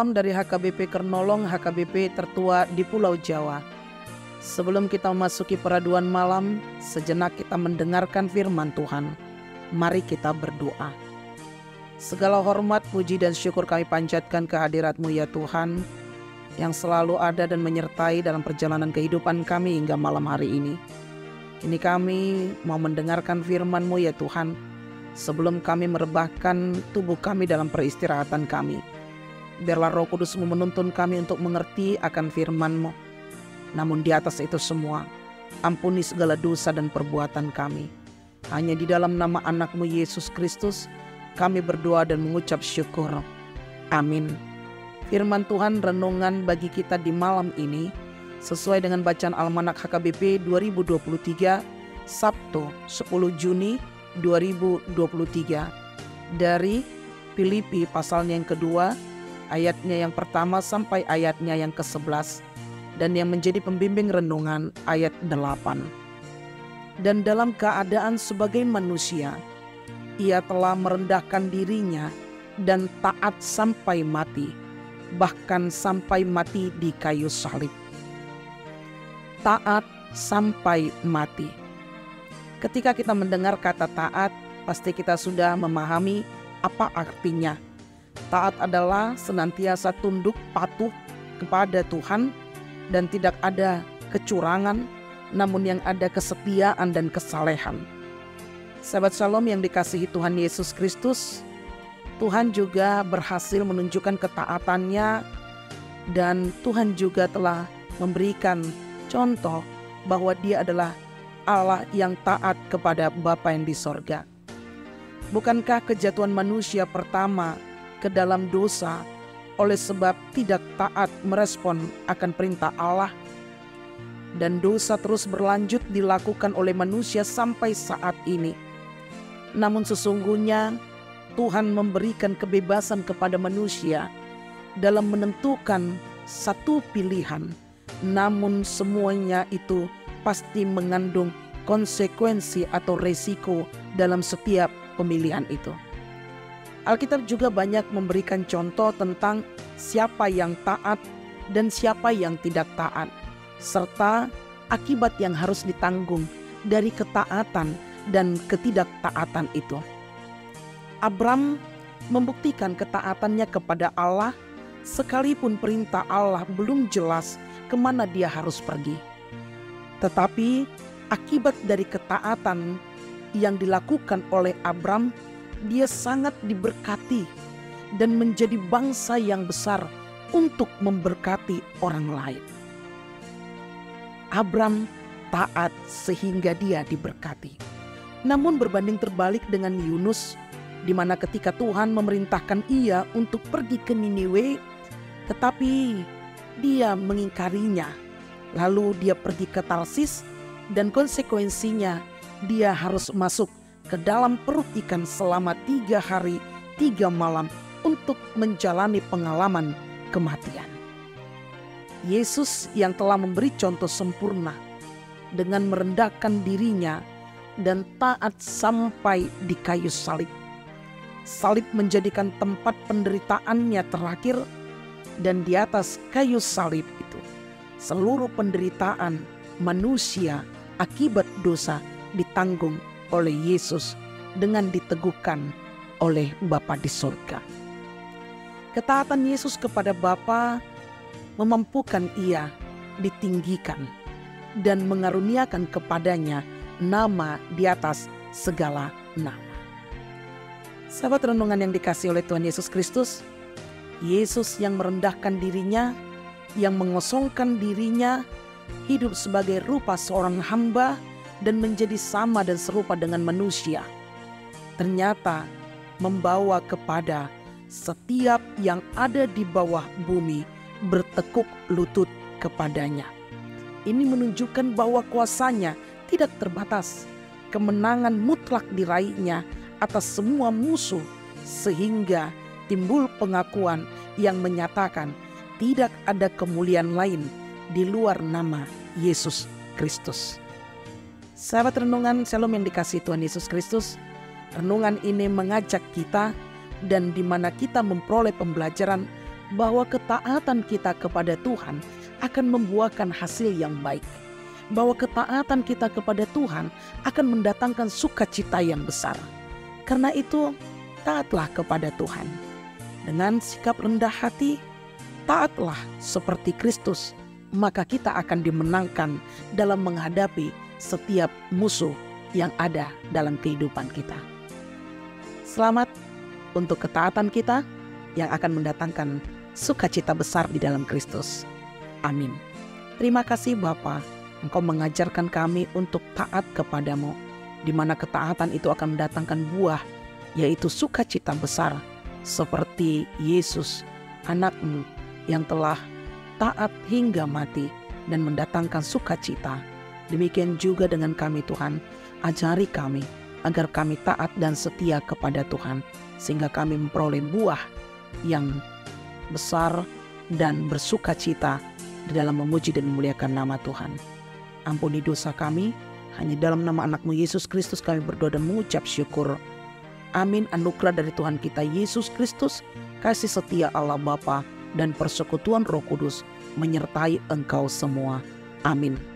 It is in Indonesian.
Salam dari HKBP Kernolong, HKBP tertua di Pulau Jawa. Sebelum kita memasuki peraduan malam, sejenak kita mendengarkan firman Tuhan. Mari kita berdoa. Segala hormat, puji dan syukur kami panjatkan kehadirat-Mu ya Tuhan, yang selalu ada dan menyertai dalam perjalanan kehidupan kami hingga malam hari ini. Kini kami mau mendengarkan firman-Mu ya Tuhan, sebelum kami merebahkan tubuh kami dalam peristirahatan kami. Biarlah Roh Kudus-Mu menuntun kami untuk mengerti akan firman-Mu. Namun di atas itu semua, ampuni segala dosa dan perbuatan kami. Hanya di dalam nama anak-Mu Yesus Kristus, kami berdoa dan mengucap syukur. Amin. Firman Tuhan renungan bagi kita di malam ini, sesuai dengan bacaan Almanak HKBP 2023, Sabtu 10 Juni 2023. Dari Filipi pasalnya yang kedua, ayatnya yang pertama sampai ayatnya yang ke-11, dan yang menjadi pembimbing renungan ayat 8. Dan dalam keadaan sebagai manusia, ia telah merendahkan dirinya dan taat sampai mati, bahkan sampai mati di kayu salib. Taat sampai mati. Ketika kita mendengar kata taat, pasti kita sudah memahami apa artinya. Taat adalah senantiasa tunduk patuh kepada Tuhan dan tidak ada kecurangan, namun yang ada kesetiaan dan kesalehan. Sahabat Shalom yang dikasihi Tuhan Yesus Kristus, Tuhan juga berhasil menunjukkan ketaatannya, dan Tuhan juga telah memberikan contoh bahwa Dia adalah Allah yang taat kepada Bapa yang di sorga. Bukankah kejatuhan manusia pertama ke dalam dosa oleh sebab tidak taat merespon akan perintah Allah? Dan dosa terus berlanjut dilakukan oleh manusia sampai saat ini. Namun sesungguhnya Tuhan memberikan kebebasan kepada manusia dalam menentukan satu pilihan. Namun semuanya itu pasti mengandung konsekuensi atau resiko dalam setiap pemilihan itu. Alkitab juga banyak memberikan contoh tentang siapa yang taat dan siapa yang tidak taat, serta akibat yang harus ditanggung dari ketaatan dan ketidaktaatan itu. Abram membuktikan ketaatannya kepada Allah sekalipun perintah Allah belum jelas kemana dia harus pergi. Tetapi akibat dari ketaatan yang dilakukan oleh Abram, dia sangat diberkati dan menjadi bangsa yang besar untuk memberkati orang lain. Abram taat sehingga dia diberkati. Namun berbanding terbalik dengan Yunus, di mana ketika Tuhan memerintahkan ia untuk pergi ke Niniwe, tetapi dia mengingkarinya. Lalu dia pergi ke Tarsis, dan konsekuensinya dia harus masuk ke dalam perut ikan selama 3 hari 3 malam untuk menjalani pengalaman kematian. Yesus yang telah memberi contoh sempurna dengan merendahkan dirinya dan taat sampai di kayu salib. Salib menjadikan tempat penderitaannya terakhir, dan di atas kayu salib itu seluruh penderitaan manusia akibat dosa ditanggung oleh Yesus dengan diteguhkan oleh Bapa di surga. Ketaatan Yesus kepada Bapa memampukan ia ditinggikan dan mengaruniakan kepadanya nama di atas segala nama. Sahabat renungan yang dikasihi oleh Tuhan Yesus Kristus, Yesus yang merendahkan dirinya, yang mengosongkan dirinya, hidup sebagai rupa seorang hamba dan menjadi sama dan serupa dengan manusia, ternyata membawa kepada setiap yang ada di bawah bumi bertekuk lutut kepadanya. Ini menunjukkan bahwa kuasanya tidak terbatas, kemenangan mutlak diraihnya atas semua musuh, sehingga timbul pengakuan yang menyatakan tidak ada kemuliaan lain di luar nama Yesus Kristus. Sahabat renungan Shalom yang dikasihi Tuhan Yesus Kristus, renungan ini mengajak kita dan di mana kita memperoleh pembelajaran bahwa ketaatan kita kepada Tuhan akan membuahkan hasil yang baik. Bahwa ketaatan kita kepada Tuhan akan mendatangkan sukacita yang besar. Karena itu, taatlah kepada Tuhan. Dengan sikap rendah hati, taatlah seperti Kristus, maka kita akan dimenangkan dalam menghadapi setiap musuh yang ada dalam kehidupan kita. Selamat untuk ketaatan kita yang akan mendatangkan sukacita besar di dalam Kristus. Amin. Terima kasih Bapa, Engkau mengajarkan kami untuk taat kepadamu, di mana ketaatan itu akan mendatangkan buah, yaitu sukacita besar, seperti Yesus, anak-Mu yang telah taat hingga mati dan mendatangkan sukacita. Demikian juga dengan kami Tuhan, ajari kami agar kami taat dan setia kepada Tuhan, sehingga kami memperoleh buah yang besar dan bersukacita di dalam memuji dan memuliakan nama Tuhan. Ampuni dosa kami, hanya dalam nama anak-Mu Yesus Kristus kami berdoa dan mengucap syukur. Amin. Anugerah dari Tuhan kita Yesus Kristus, kasih setia Allah Bapa dan persekutuan Roh Kudus menyertai engkau semua. Amin.